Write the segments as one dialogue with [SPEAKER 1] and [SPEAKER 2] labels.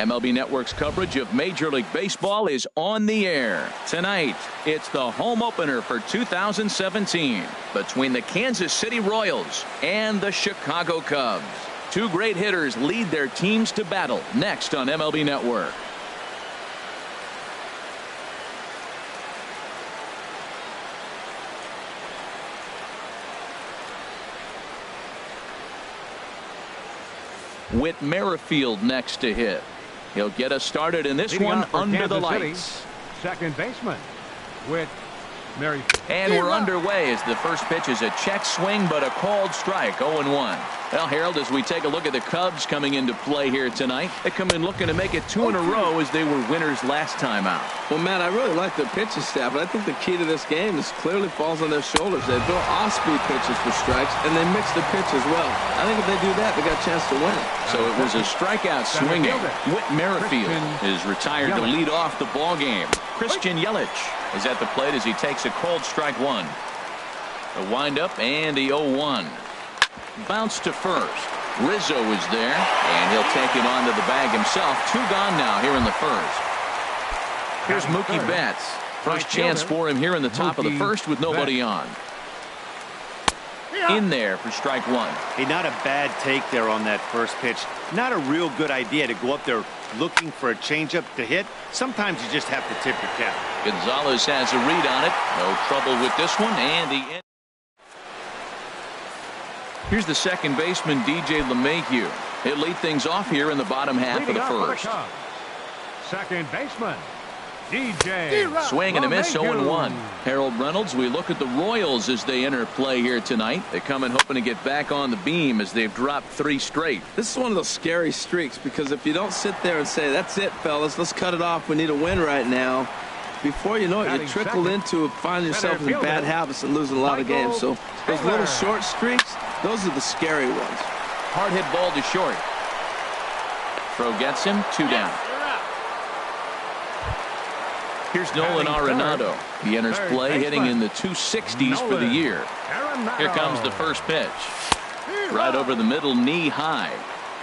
[SPEAKER 1] MLB Network's coverage of Major League Baseball is on the air. Tonight, it's the home opener for 2017 between the Kansas City Royals and the Chicago Cubs. Two great hitters lead their teams to battle next on MLB Network. Whit Merrifield next to hit. He'll get us started in this one under the lights.
[SPEAKER 2] Second baseman, Whit Merrifield.
[SPEAKER 1] And we're underway as the first pitch is a check swing, but a called strike, 0-1. Well, Harold, as we take a look at the Cubs coming into play here tonight, they come in looking to make it 2 in a row as they were winners last time out.
[SPEAKER 3] Well, Matt, I really like the pitching staff, but I think the key to this game is clearly falls on their shoulders. They throw off-speed pitches for strikes, and they mix the pitch as well. I think if they do that, they got a chance to win.
[SPEAKER 1] So it was a strikeout swinging. Whit Merrifield is retired to lead off the ball game. Christian Yelich is at the plate as he takes a called strike 1. A windup and the 0-1. Bounce to first. Rizzo is there, and he'll take it onto the bag himself. 2 gone now here in the first. Here's Mookie Betts. First chance for him here in the top of the first with nobody on. In there for strike 1.
[SPEAKER 4] Hey, not a bad take there on that first pitch. Not a real good idea to go up there looking for a changeup to hit. Sometimes you just have to tip your cap.
[SPEAKER 1] Gonzalez has a read on it. No trouble with this one, and the end. Here's the second baseman, DJ LeMahieu. He'll lead things off here in the bottom half of the first.
[SPEAKER 2] Second baseman, DJ.
[SPEAKER 1] Swing and a miss, 0-1. Harold Reynolds, we look at the Royals as they enter play here tonight. They come in hoping to get back on the beam as they've dropped 3 straight.
[SPEAKER 3] This is one of those scary streaks because if you don't sit there and say, that's it, fellas, let's cut it off, we need a win right now, before you know it, you trickle into finding yourself in bad habits and losing a lot of games. So those little short streaks, those are the scary ones.
[SPEAKER 1] Hard hit ball to short. Throw gets him, 2 down. Here's Nolan Arenado. He enters play hitting in the 260s for the year. Here comes the first pitch. Right over the middle, knee high.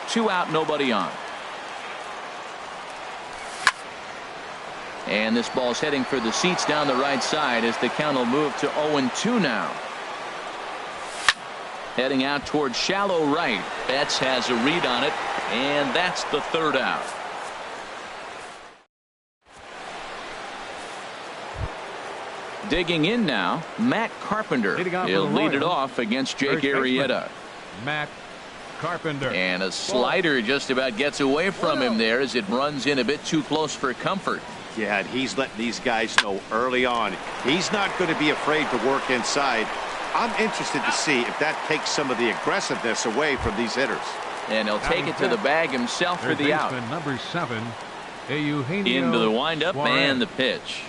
[SPEAKER 1] 2 out, nobody on. And this ball's heading for the seats down the right side as the count will move to 0-2 now. Heading out towards shallow right. Betts has a read on it, and that's the 3rd out. Digging in now, Matt Carpenter. He'll lead it off against Jake Arrieta.
[SPEAKER 2] Matt Carpenter.
[SPEAKER 1] And a slider just about gets away from him there as it runs in a bit too close for comfort.
[SPEAKER 4] Yeah, and he's letting these guys know early on he's not going to be afraid to work inside. I'm interested to see if that takes some of the aggressiveness away from these hitters.
[SPEAKER 1] And he'll take it to the bag himself for the out.
[SPEAKER 2] Number 7,
[SPEAKER 1] into the windup and the pitch.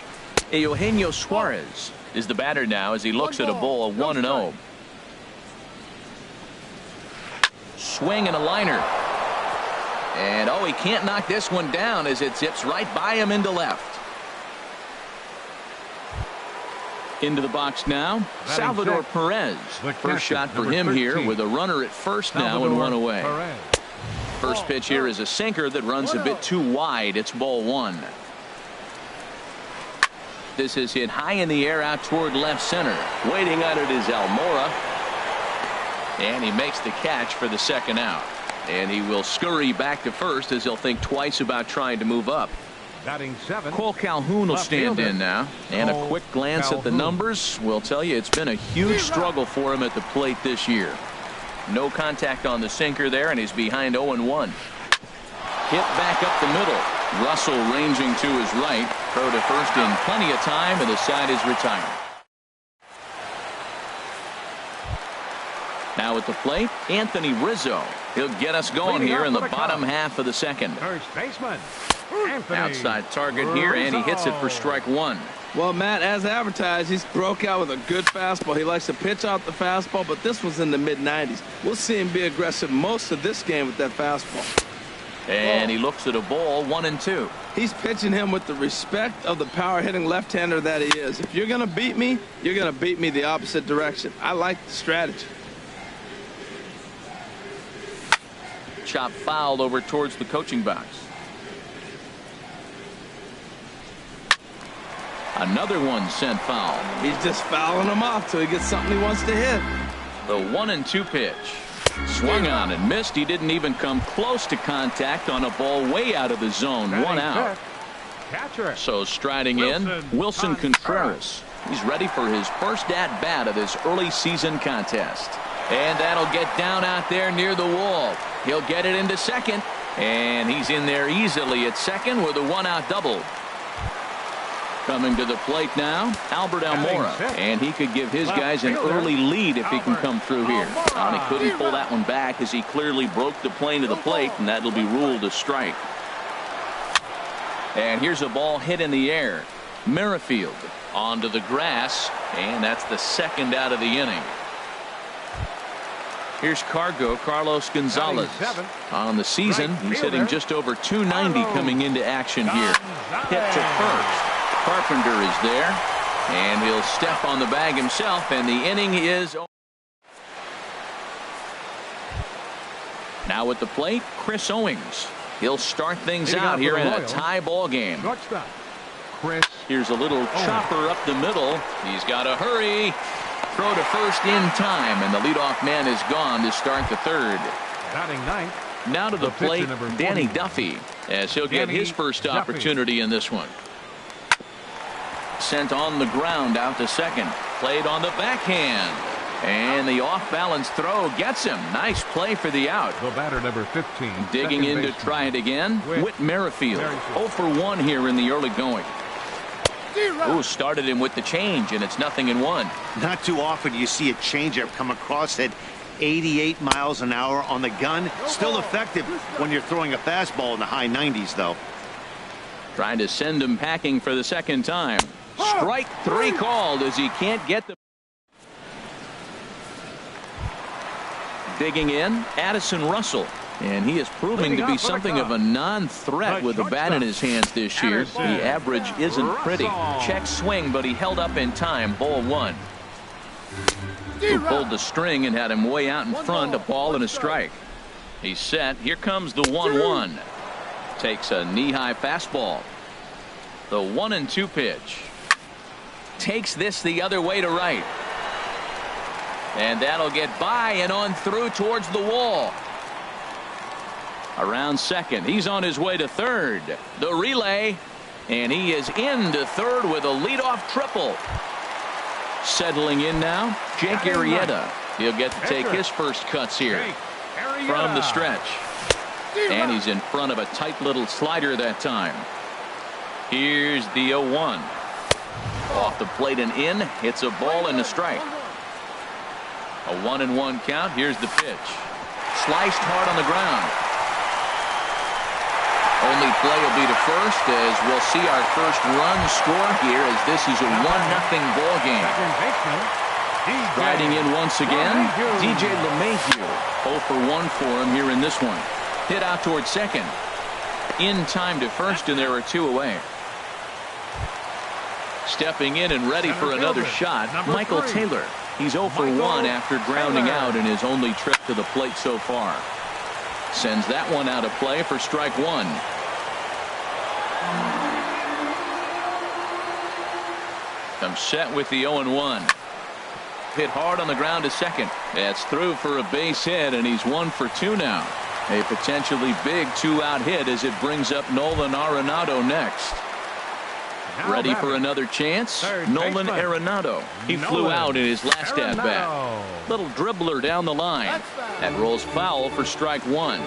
[SPEAKER 1] Eugenio Suarez is the batter now as he looks at a ball, 1-0. Swing and a liner. And he can't knock this one down as it zips right by him into left. Into the box now, Salvador Perez. First shot for him here with a runner at first now and 1 away. First pitch here is a sinker that runs a bit too wide. It's ball 1. This is hit high in the air out toward left center. Waiting on it is Almora. And he makes the catch for the 2nd out. And he will scurry back to first as he'll think twice about trying to move up.
[SPEAKER 2] Batting 7.
[SPEAKER 1] Cole Calhoun will stand in now. And a quick glance at the numbers will tell you it's been a huge struggle for him at the plate this year. No contact on the sinker there, and he's behind 0-1. Hit back up the middle. Russell ranging to his right. Throw to first in plenty of time, and the side is retired. Now at the plate, Anthony Rizzo. He'll get us going here in the bottom half of the 2nd.
[SPEAKER 2] First baseman,
[SPEAKER 1] Outside target here, and he hits it for strike 1.
[SPEAKER 3] Well, Matt, as advertised, he's broke out with a good fastball. He likes to pitch out the fastball, but this was in the mid-90s. We'll see him be aggressive most of this game with that fastball.
[SPEAKER 1] And he looks at a ball, 1-2.
[SPEAKER 3] He's pitching him with the respect of the power-hitting left-hander that he is. If you're going to beat me, you're going to beat me the opposite direction. I like the strategy.
[SPEAKER 1] Chop fouled over towards the coaching box. Another one sent foul.
[SPEAKER 3] He's just fouling him off till he gets something he wants to hit.
[SPEAKER 1] The 1-2 pitch. Swung on and missed. He didn't even come close to contact on a ball way out of the zone. One out.
[SPEAKER 2] Catcher.
[SPEAKER 1] So striding in, Wilson Contreras. He's ready for his first at-bat of this early season contest. And that'll get down out there near the wall. He'll get it into second. And he's in there easily at second with a one-out double. Coming to the plate now, Albert Almora. And he could give his guys an early lead if he can come through here. And he couldn't pull that one back as he clearly broke the plane to the plate, and that'll be ruled a strike. And here's a ball hit in the air. Merrifield onto the grass, and that's the second out of the inning. Here's Carlos Gonzalez. On the season, he's hitting just over 290 coming into action here. Hit to first. Carpenter is there, and he'll step on the bag himself, and the inning is over. Now at the plate, Chris Owings. He'll start things out here in a tie ball game. Here's a little chopper up the middle. He's got to hurry. Throw to first in time, and the leadoff man is gone to start the third.
[SPEAKER 2] Batting ninth.
[SPEAKER 1] Now to the plate, Danny Duffy, as he'll get his first opportunity in this one. Sent on the ground out to second. Played on the backhand. And the off-balance throw gets him. Nice play for the out.
[SPEAKER 2] The batter number 15.
[SPEAKER 1] Digging in to try it again. Whit Merrifield. 0 for 1 here in the early going. Ooh, started him with the change, and it's 0-1.
[SPEAKER 4] Not too often you see a changeup come across at 88 miles an hour on the gun. Still effective when you're throwing a fastball in the high 90s, though.
[SPEAKER 1] Trying to send him packing for the second time. Strike 3 called as he can't get the. Digging in, Addison Russell. And he is proving to be something of a non-threat with the bat in his hands this year. The average isn't pretty. Check swing, but he held up in time. Ball 1. Who pulled the string and had him way out in front. A ball and a strike. He's set. Here comes the 1-1. Takes a knee-high fastball. The 1-2 pitch. Takes this the other way to right. And that'll get by and on through towards the wall. Around second. He's on his way to third. The relay. And he is into third with a leadoff triple. Settling in now, Jake Arrieta. He'll get to take his first cuts here from the stretch. And he's in front of a tight little slider that time. Here's the 0-1. Off the plate and in. Hits a ball and a strike. A 1-1 count. Here's the pitch. Sliced hard on the ground. Only play will be to first as we'll see our first run score here as this is a 1-0 ball game. Riding in once again, DJ LeMahieu. 0 for 1 for him here in this one. Hit out towards second. In time to first, and there are 2 away. Stepping in and ready for another shot, Michael Taylor. He's 0 for 1 after grounding out in his only trip to the plate so far. Sends that one out of play for strike 1. Comes set with the 0-1. Hit hard on the ground to second. That's through for a base hit, and he's 1 for 2 now. A potentially big 2-out hit as it brings up Nolan Arenado next. Ready for another chance? Nolan Arenado. He flew out in his last at-bat. Little dribbler down the line. That rolls foul for strike 1.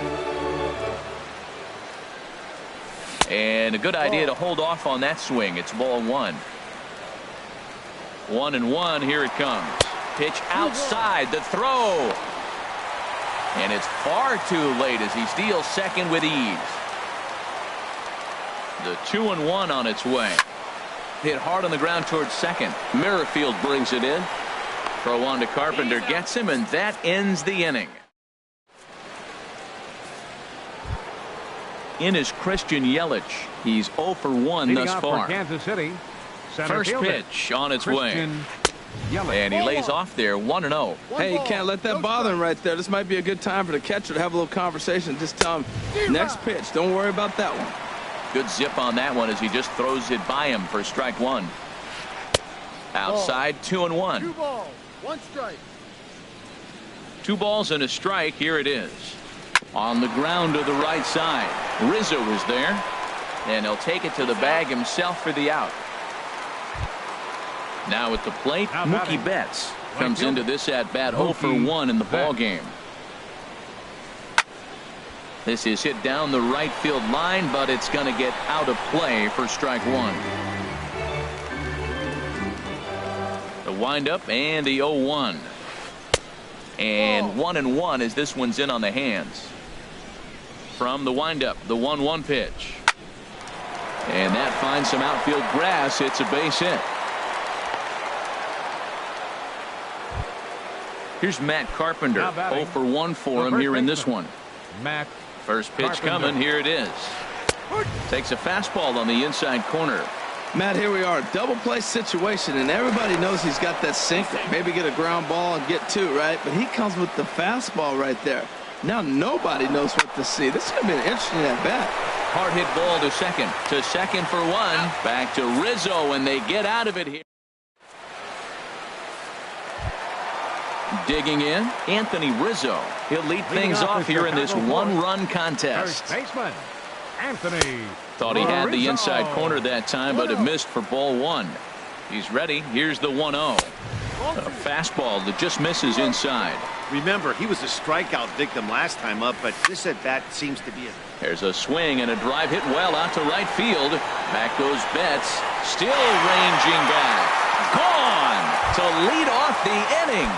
[SPEAKER 1] And a good idea to hold off on that swing. It's ball 1. 1-1. Here it comes. Pitch outside. The throw. And it's far too late as he steals second with ease. The 2-1 on its way. Hit hard on the ground towards second. Merrifield brings it in. Throw on to Carpenter, gets him, and that ends the inning. In is Christian Yelich. He's 0 for 1 thus far.
[SPEAKER 2] Kansas City.
[SPEAKER 1] First pitch on its way. And he lays off there 1-0.
[SPEAKER 3] Hey, you can't let that bother him right there. This might be a good time for the catcher to have a little conversation. Just tell him, next pitch, don't worry about that one.
[SPEAKER 1] Good zip on that one as he just throws it by him for strike 1. Outside, 2-1.
[SPEAKER 5] 2 balls, 1 strike.
[SPEAKER 1] 2 balls and a strike. Here it is. On the ground to the right side. Rizzo is there. And he'll take it to the bag himself for the out. Now at the plate, Mookie Betts comes into this at bat 0 for 1 in the ball game. This is hit down the right field line, but it's going to get out of play for strike 1. The windup and the 0-1. And 1-1 as this one's in on the hands. From the windup, the 1-1 pitch. And that finds some outfield grass. It's a base hit. Here's Matt Carpenter. 0 for 1 for him here in this one.
[SPEAKER 2] Matt.
[SPEAKER 1] First pitch coming. Here it is. Takes a fastball on the inside corner.
[SPEAKER 3] Matt, here we are, double play situation, and everybody knows he's got that sinker. Maybe get a ground ball and get 2, right? But he comes with the fastball right there. Now nobody knows what to see. This is going to be an interesting at bat.
[SPEAKER 1] Hard hit ball to second. To second for 1. Back to Rizzo, and they get out of it here. Digging in, Anthony Rizzo. He'll lead things off here in this 1-run contest.
[SPEAKER 2] First baseman, Anthony.
[SPEAKER 1] Thought he had the
[SPEAKER 2] Rizzo.
[SPEAKER 1] inside corner that time, but it missed for ball 1. He's ready. Here's the 1-0. A fastball that just misses inside.
[SPEAKER 4] Remember, he was a strikeout victim last time up, but this at bat seems to be a...
[SPEAKER 1] There's a swing and a drive hit well out to right field. Back goes Betts. Still ranging back. Gone to lead off the inning.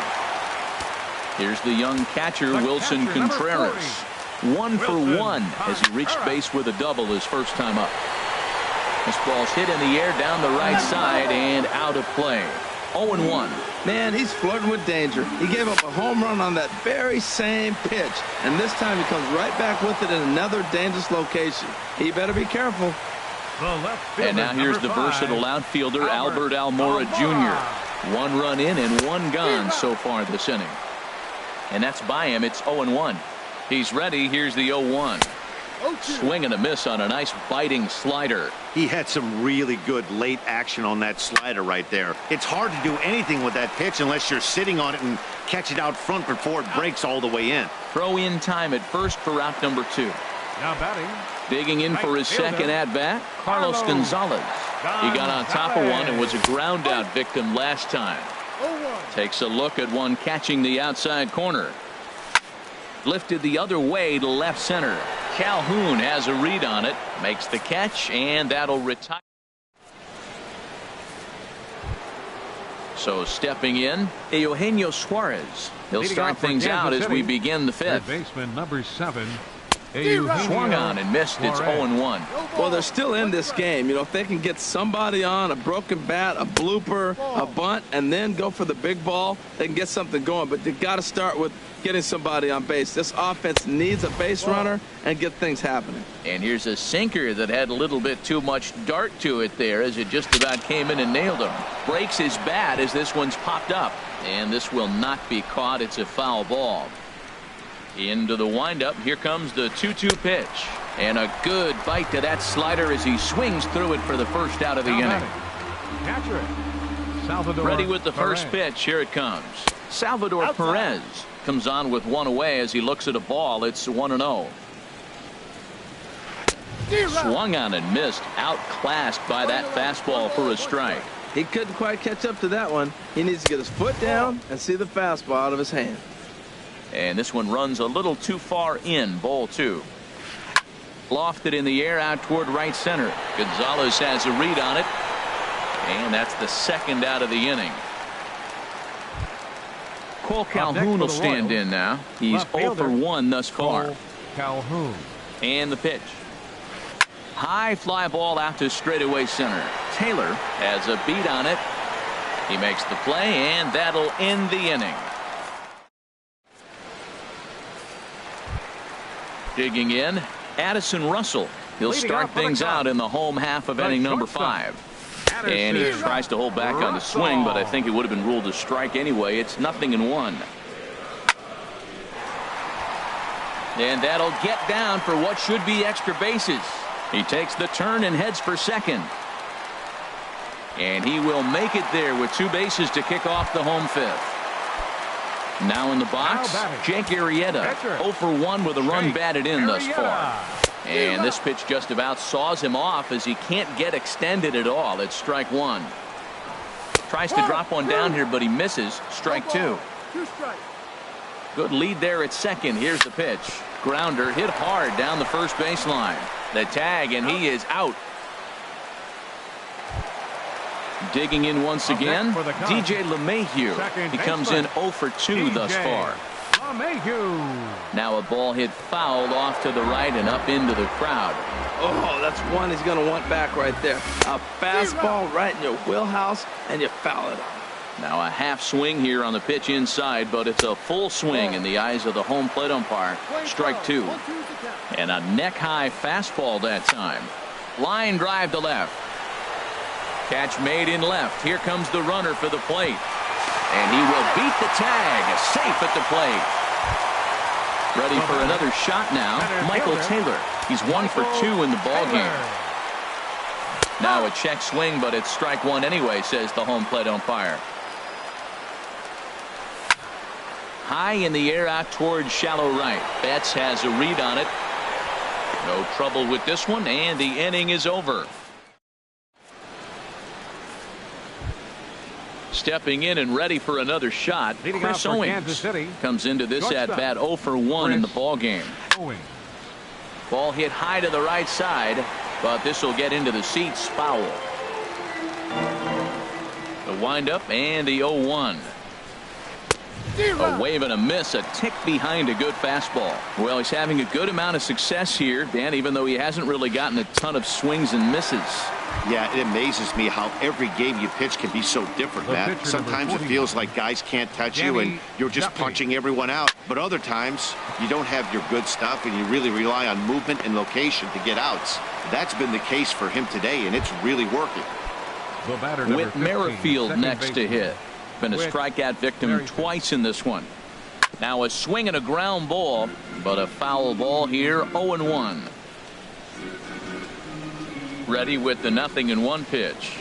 [SPEAKER 1] Here's the young catcher, Wilson Contreras. 1 for 1 as he reached base with a double his first time up. This ball's hit in the air down the right side and out of play. 0-1.
[SPEAKER 3] Man, he's flirting with danger. He gave up a home run on that very same pitch, and this time he comes right back with it in another dangerous location. He better be careful.
[SPEAKER 1] And now here's the versatile outfielder, Albert Almora Jr. 1 run in and 1 gone so far this inning. And that's by him. It's 0-1. He's ready. Here's the 0-1. Swing and a miss on a nice biting slider.
[SPEAKER 4] He had some really good late action on that slider right there. It's hard to do anything with that pitch unless you're sitting on it and catch it out front before it breaks all the way in.
[SPEAKER 1] Throw in time at first for out number 2.
[SPEAKER 2] Now batting.
[SPEAKER 1] Digging in for his second at bat, Carlos Gonzalez. He got on top of one and was a ground out victim last time. Takes a look at one catching the outside corner. Lifted the other way to left center. Calhoun has a read on it, makes the catch, and that'll retire. So stepping in, Eugenio Suarez. He'll start things out as we begin the 5th.
[SPEAKER 2] Baseman number 7.
[SPEAKER 1] Swung on and missed. It's 0-1.
[SPEAKER 3] Well, they're still in this game. You know, if they can get somebody on, a broken bat, a blooper, a bunt, and then go for the big ball, they can get something going. But they've got to start with getting somebody on base. This offense needs a base runner and get things happening.
[SPEAKER 1] And here's a sinker that had a little bit too much dart to it there as it just about came in and nailed him. Breaks his bat as this one's popped up. And this will not be caught. It's a foul ball. Into the windup. Here comes the 2-2 pitch. And a good bite to that slider as he swings through it for the first out of the inning.
[SPEAKER 2] Catcher it. Salvador
[SPEAKER 1] Ready with the first
[SPEAKER 2] Perez.
[SPEAKER 1] pitch. Here it comes. Salvador Perez comes on with one away as he looks at a ball. It's 1-0. Swung on and missed. Outclassed by that fastball for a strike.
[SPEAKER 3] He couldn't quite catch up to that one. He needs to get his foot down and see the fastball out of his hand.
[SPEAKER 1] And this one runs a little too far in. Ball 2. Lofted in the air out toward right center. Gonzalez has a read on it. And that's the second out of the inning. Cole Calhoun will stand in now. He's 0 for 1 thus far.
[SPEAKER 2] Cole Calhoun.
[SPEAKER 1] And the pitch. High fly ball out to straightaway center. Taylor has a beat on it. He makes the play, and that'll end the inning. Digging in, Addison Russell. He'll start things out in the home half of inning number 5. And he tries to hold back on the swing, but I think it would have been ruled a strike anyway. It's 0-1. And that'll get down for what should be extra bases. He takes the turn and heads for second. And he will make it there with 2 bases to kick off the home 5th. Now in the box, Jake Arrieta, 0 for 1 with a run batted in thus far. And this pitch just about saws him off as he can't get extended at all. It's strike 1. Tries to drop one down here, but he misses. Strike 2. Good lead there at second. Here's the pitch. Grounder hit hard down the first baseline. The tag, and he is out. Digging in once again, DJ LeMahieu. He comes in 0 for 2 thus far. Now a ball hit foul off to the right and up into the crowd.
[SPEAKER 3] Oh, that's one he's going to want back right there. A fastball right in your wheelhouse, and you foul it off.
[SPEAKER 1] Now a half swing here on the pitch inside, but it's a full swing in the eyes of the home plate umpire. Strike 2. And a neck-high fastball that time. Line drive to left. Catch made in left. Here comes the runner for the plate. And he will beat the tag. Safe at the plate. Ready for another shot now. Michael Taylor. He's 1 for 2 in the ballgame. Now a check swing, but it's strike 1 anyway, says the home plate umpire. High in the air out towards shallow right. Betts has a read on it. No trouble with this one, and the inning is over. Stepping in and ready for another shot, Chris Owings comes into this at-bat 0 for 1 in the ballgame. Ball hit high to the right side, but this will get into the seats. Foul. The windup and the 0-1. A wave and a miss, a tick behind a good fastball. Well, he's having a good amount of success here, Dan, even though he hasn't really gotten a ton of swings and misses.
[SPEAKER 4] Yeah, it amazes me how every game you pitch can be so different, Matt. Sometimes it feels like guys can't touch you and you're just punching everyone out. But other times you don't have your good stuff and you really rely on movement and location to get outs. That's been the case for him today, and it's really working.
[SPEAKER 1] Whit Merrifield next to hit. Been a strikeout victim twice in this one. Now a swing and a ground ball, but a foul ball here. 0-1. Ready with the 0-1 pitch.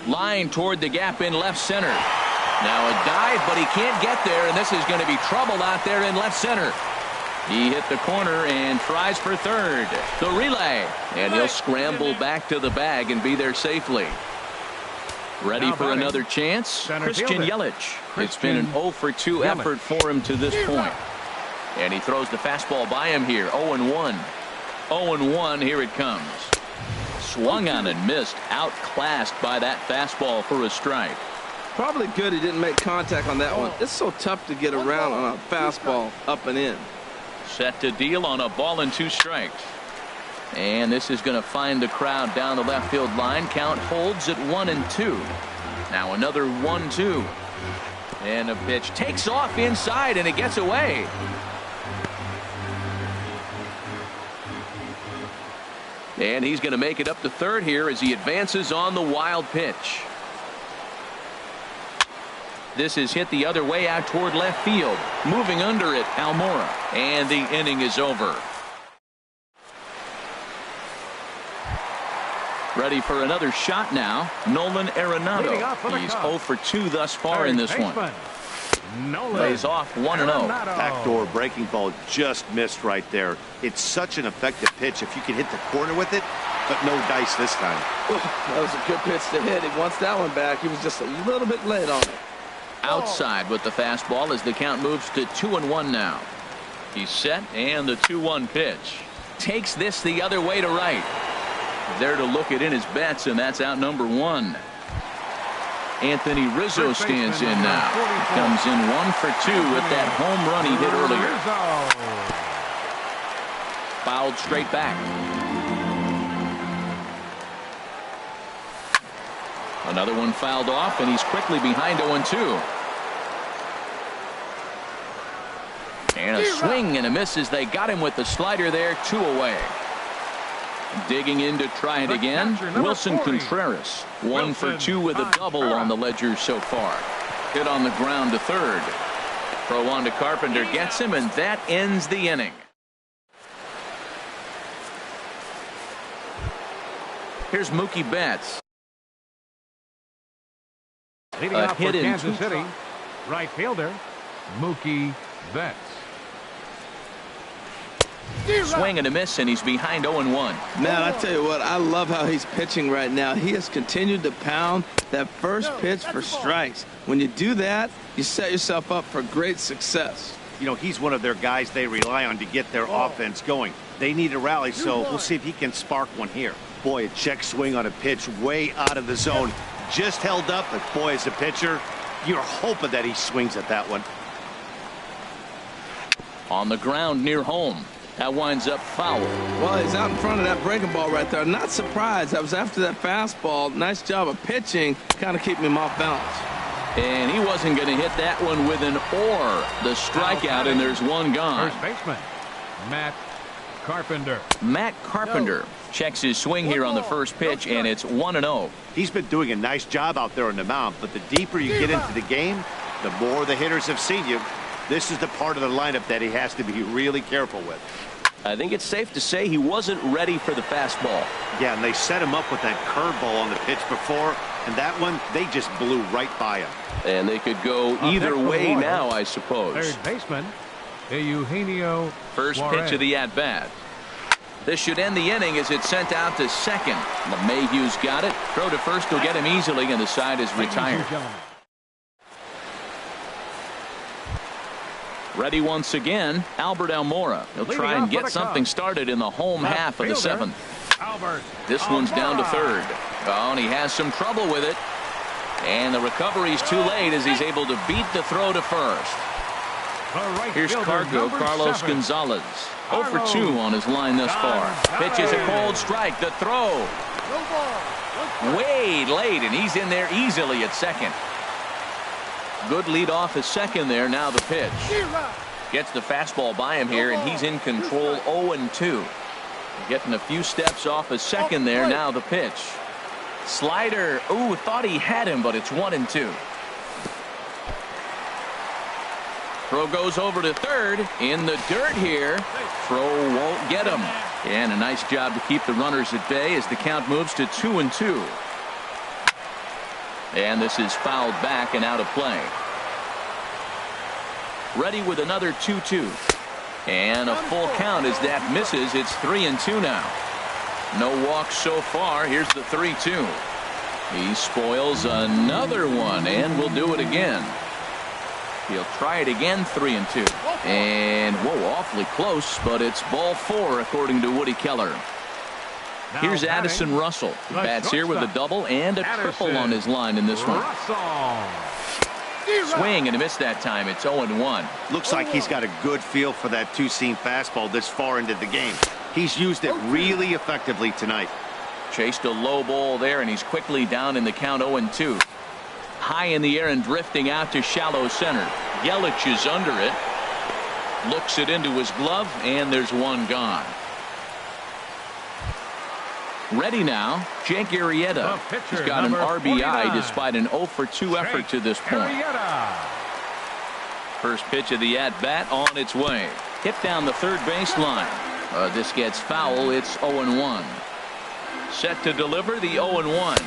[SPEAKER 1] Line toward the gap in left center. Now a dive, but he can't get there, and this is going to be trouble out there in left center. He hit the corner and tries for third. The relay, and he'll scramble back to the bag and be there safely. Ready for another chance? Christian Yelich. It's been an 0 for 2 effort for him to this point. And he throws the fastball by him here. 0-1. 0-1. Here it comes. Swung on and missed. Outclassed by that fastball for a strike.
[SPEAKER 3] Probably good he didn't make contact on that one. It's so tough to get around on a fastball up and in.
[SPEAKER 1] Set to deal on a ball and 2 strikes. And this is going to find the crowd down the left field line. Count holds at 1-2. Now another 1-2. And a pitch takes off inside, and it gets away. And he's going to make it up to third here as he advances on the wild pitch. This is hit the other way out toward left field. Moving under it, Almora. And the inning is over. Ready for another shot now. Nolan Arenado. He's 0 for 2 thus far in this one. Lays off 1-0.
[SPEAKER 4] Backdoor breaking ball just missed right there. It's such an effective pitch if you can hit the corner with it, but no dice this time.
[SPEAKER 3] That was a good pitch to hit. He wants that one back. He was just a little bit late on it.
[SPEAKER 1] Outside with the fastball as the count moves to 2-1 now. He's set, and the 2-1 pitch. Takes this the other way to right. There to look it in his bets, and that's out number 1. Anthony Rizzo stands in now. Comes in 1 for 2 with that home run he hit earlier. Fouled straight back. Another one fouled off, and he's quickly behind 0-2. And a swing and a miss as they got him with the slider there. 2 away. Digging in to try it again. Wilson Contreras. 1 for 2 with a double on the ledger so far. Hit on the ground to third. Throw on to Carpenter gets him, and that ends the inning. Here's Mookie Betts.
[SPEAKER 2] Leading
[SPEAKER 1] A
[SPEAKER 2] off for
[SPEAKER 1] hit in
[SPEAKER 2] Kansas City, right fielder Mookie Betts.
[SPEAKER 1] Swing and a miss, and he's behind 0-1.
[SPEAKER 3] Man, I tell you what, I love how he's pitching right now. He has continued to pound that first pitch for strikes. When you do that, you set yourself up for great success.
[SPEAKER 4] You know, he's one of their guys they rely on to get their offense going. They need a rally, so we'll see if he can spark one here. Boy, a check swing on a pitch way out of the zone. Just held up, but boy, as a pitcher, you're hoping that he swings at that one.
[SPEAKER 1] On the ground near home. That winds up foul.
[SPEAKER 3] Well, he's out in front of that breaking ball right there. Not surprised. I was after that fastball. Nice job of pitching, kind of keeping him off balance.
[SPEAKER 1] And he wasn't going to hit that one with an or. The strikeout, and there's one gone.
[SPEAKER 2] First baseman Matt Carpenter.
[SPEAKER 1] Matt Carpenter checks his swing here on the first pitch, and it's 1-0.
[SPEAKER 4] He's been doing a nice job out there on the mound, but the deeper you get into the game, the more the hitters have seen you. This is the part of the lineup that he has to be really careful with.
[SPEAKER 1] I think it's safe to say he wasn't ready for the fastball.
[SPEAKER 4] Yeah, and they set him up with that curveball on the pitch before, and that one, they just blew right by him.
[SPEAKER 1] And they could go either way now, I suppose.
[SPEAKER 2] Third baseman Eugenio
[SPEAKER 1] First
[SPEAKER 2] Suarez.
[SPEAKER 1] pitch of the at-bat. This should end the inning as it's sent out to second. LeMahieu's got it. Throw to first will get him easily, and the side is retired. Ready once again, Albert Almora. He'll try and get something started in the home half of the seventh. This one's down to third. Oh, and he has some trouble with it. And the recovery's too late as he's able to beat the throw to first. Here's Cargo Carlos Gonzalez. 0 for 2 on his line thus far. Pitches a cold strike. The throw. Way late, and he's in there easily at second. Good lead off at second there. Now the pitch. Gets the fastball by him here, and he's in control 0-2. Getting a few steps off a second there. Now the pitch. Slider. Ooh, thought he had him, but it's 1-2. Throw goes over to third. In the dirt here. Throw won't get him. And a nice job to keep the runners at bay as the count moves to 2-2. And this is fouled back and out of play. Ready with another 2-2. And a full count as that misses. It's 3-2 now. No walks so far. Here's the 3-2. He spoils another one, and will do it again. He'll try it again, 3-2. And, whoa, awfully close, but it's ball 4, according to Woody Keller. Here's Addison Russell. He bats here with a double and a triple on his line in this one. Swing and a miss that time. It's 0-1.
[SPEAKER 4] Looks like he's got a good feel for that two-seam fastball this far into the game. He's used it really effectively tonight.
[SPEAKER 1] Chased a low ball there, and he's quickly down in the count 0-2. High in the air and drifting out to shallow center. Yelich is under it. Looks it into his glove, and there's one gone. Ready now, Jake Arrieta. He's got an RBI despite an 0 for 2 effort to this point. First pitch of the at-bat on its way. Hit down the third baseline. This gets foul. It's 0-1. Set to deliver the 0-1.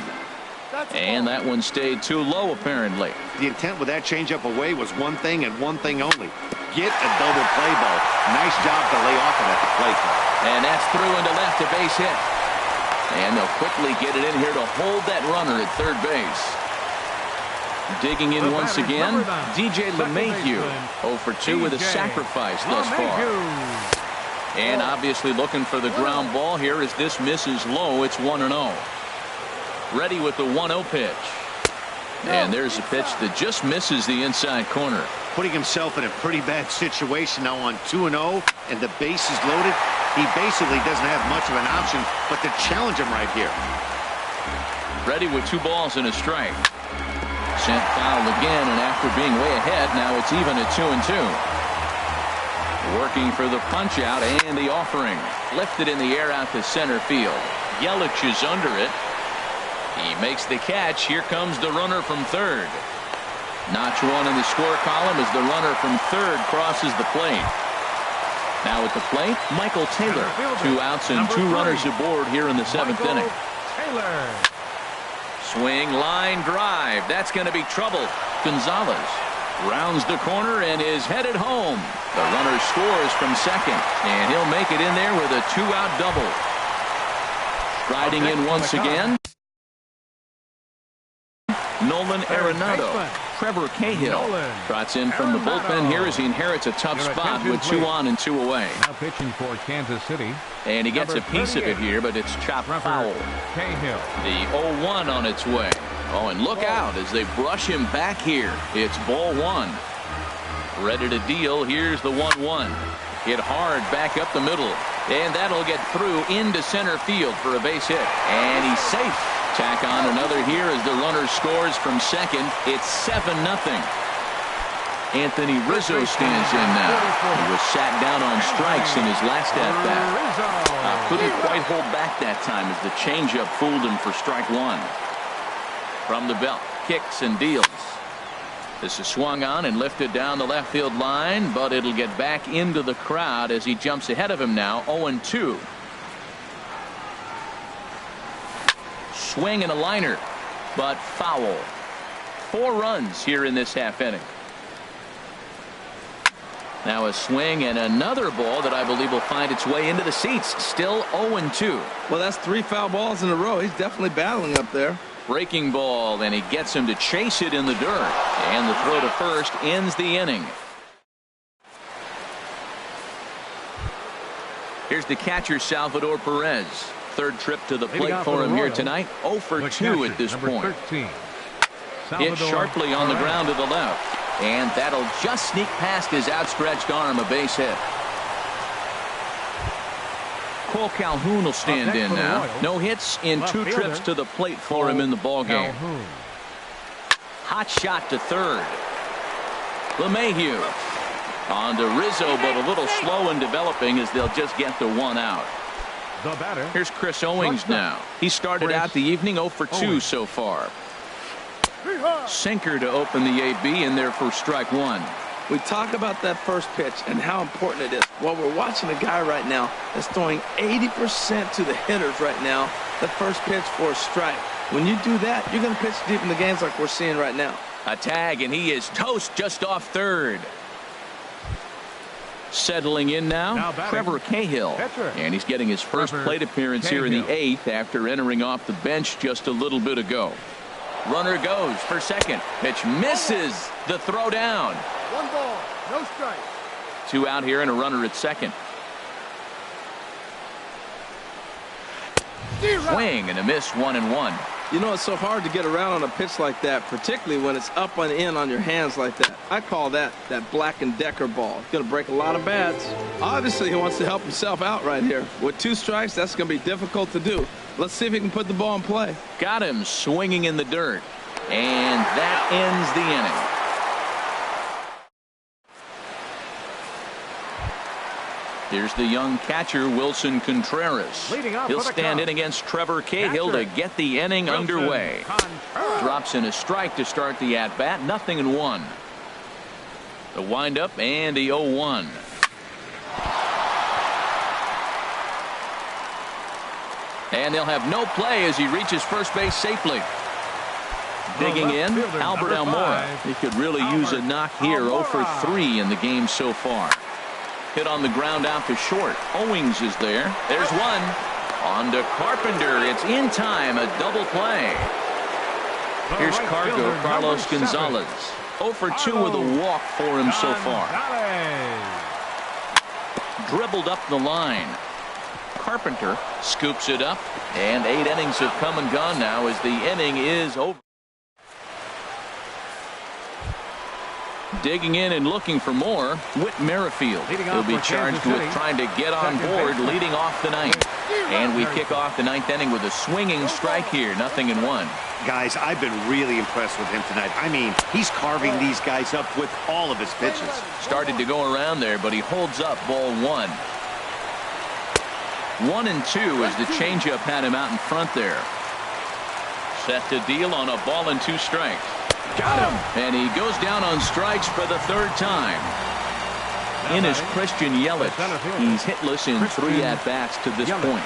[SPEAKER 1] And that one stayed too low, apparently.
[SPEAKER 4] The intent with that changeup away was one thing and one thing only. Get a double play ball. Nice job to lay off it at the plate.
[SPEAKER 1] And that's through into left, a base hit. And they'll quickly get it in here to hold that runner at third base. Digging in once again, DJ LeMahieu. 0 for 2 with a sacrifice thus far. And obviously looking for the ground ball here as this misses low. It's 1-0. Ready with the 1-0 pitch. And there's a pitch that just misses the inside corner.
[SPEAKER 4] Putting himself in a pretty bad situation now on 2-0, and the base is loaded. He basically doesn't have much of an option but to challenge him right here.
[SPEAKER 1] Ready with 2 balls and a strike. Sent foul again, and after being way ahead, now it's even at 2-2. Working for the punch out and the offering. Lifted in the air out to center field. Yelich is under it. He makes the catch. Here comes the runner from third. Notch 1 in the score column as the runner from third crosses the plate. Now at the plate, Michael Taylor. 2 outs and 2 runners aboard here in the 7th inning. Swing, line drive. That's going to be trouble. Gonzalez rounds the corner and is headed home. The runner scores from second, and he'll make it in there with a 2-out double. Striding in once again, Nolan Arenado. Trevor Cahill trots in from the bullpen here as he inherits a tough spot with 2 on and 2 away.
[SPEAKER 2] Now pitching for Kansas City.
[SPEAKER 1] And he gets a piece of it here, but it's chopped foul.
[SPEAKER 2] Cahill.
[SPEAKER 1] The 0-1 on its way. Oh, and look out as they brush him back here. It's ball 1. Ready to deal. Here's the 1-1. Hit hard back up the middle. And that'll get through into center field for a base hit. And he's safe. Tack on another here as the runner scores from second. It's 7-0. Anthony Rizzo stands in now. He was sat down on strikes in his last at-bat. Couldn't quite hold back that time as the changeup fooled him for strike 1. From the belt, kicks and deals. This is swung on and lifted down the left field line, but it'll get back into the crowd as he jumps ahead of him now, 0-2. Swing and a liner, but foul. 4 runs here in this half inning. Now a swing and another ball that I believe will find its way into the seats. Still 0-2.
[SPEAKER 3] Well, that's 3 foul balls in a row. He's definitely battling up there.
[SPEAKER 1] Breaking ball, and he gets him to chase it in the dirt. And the throw to first ends the inning. Here's the catcher, Salvador Perez. Third trip to the plate for him here tonight. 0 for 2 at this point. Hit sharply on the ground to the left. And that'll just sneak past his outstretched arm, a base hit. Cole Calhoun will stand in now. No hits in 2 trips to the plate for him in the ballgame. Hot shot to third. LeMahieu on to Rizzo, but a little slow in developing as they'll just get the 1 out. Here's Chris Owings now. He started out the evening 0 for 2 so far. Sinker to open the AB in there for strike 1.
[SPEAKER 3] We talk about that first pitch and how important it is. Well, we're watching a guy right now that's throwing 80% to the hitters right now. The first pitch for a strike. When you do that, you're going to pitch deep in the games like we're seeing right now.
[SPEAKER 1] A tag, and he is toast just off third. Settling in now, Trevor Cahill. And he's getting his first plate appearance here in the 8th after entering off the bench just a little bit ago. Runner goes for second. Pitch misses. The throw down.
[SPEAKER 5] 1 ball, no strike.
[SPEAKER 1] 2 out here and a runner at second. Swing and a miss, 1-1.
[SPEAKER 3] You know, it's so hard to get around on a pitch like that, particularly when it's up and in on your hands like that. I call that Black and Decker ball. It's going to break a lot of bats. Obviously, he wants to help himself out right here. With 2 strikes, that's going to be difficult to do. Let's see if he can put the ball in play.
[SPEAKER 1] Got him swinging in the dirt. And that ends the inning. Here's the young catcher, Wilson Contreras. He'll stand in against Trevor Cahill to get the inning underway. Drops in a strike to start the at-bat. 0-1. The windup and the 0-1. And they'll have no play as he reaches first base safely. Digging in, Albert Almora. He could really use a knock here. 0 for 3 in the game so far. Hit on the ground out to short. Owings is there. There's one. On to Carpenter. It's in time. A double play. Here's Carlos Gonzalez. 0 for 2 with a walk for him so far. Dribbled up the line. Carpenter scoops it up. And 8 innings have come and gone now as the inning is over. Digging in and looking for more, Whit Merrifield. He'll be charged with trying to get on board leading off the 9th. And we kick off the 9th inning with a swinging strike here. 0-1.
[SPEAKER 4] Guys, I've been really impressed with him tonight. I mean, he's carving these guys up with all of his pitches.
[SPEAKER 1] Started to go around there, but he holds up ball 1. 1-2 as the changeup had him out in front there. Set to deal on a ball and 2 strikes. Got him. And he goes down on strikes for the 3rd time. In is Christian Yelich. He's hitless in 3 at-bats to this point.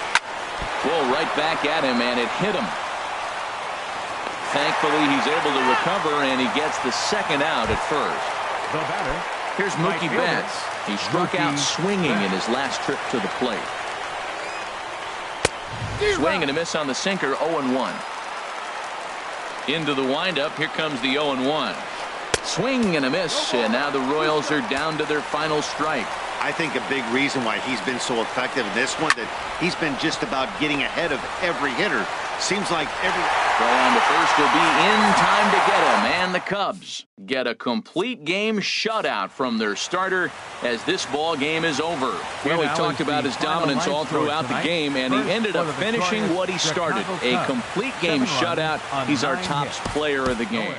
[SPEAKER 1] Whoa, right back at him, and it hit him. Thankfully, he's able to recover, and he gets the second out at first.
[SPEAKER 2] The batter.
[SPEAKER 1] Here's Mookie Betts. He struck out swinging in his last trip to the plate. Swing and a miss on the sinker, 0-1. Into the windup, here comes the 0-1. Swing and a miss, and now the Royals are down to their final strike.
[SPEAKER 4] I think a big reason why he's been so effective in this one, that he's been just about getting ahead of every hitter. Seems like every...
[SPEAKER 1] Throw on the first will be in time to get him, and the Cubs get a complete game shutout from their starter as this ball game is over. Well, we talked about his dominance all throughout the game, and he ended up finishing what he started. A complete game shutout. He's our top player of the game.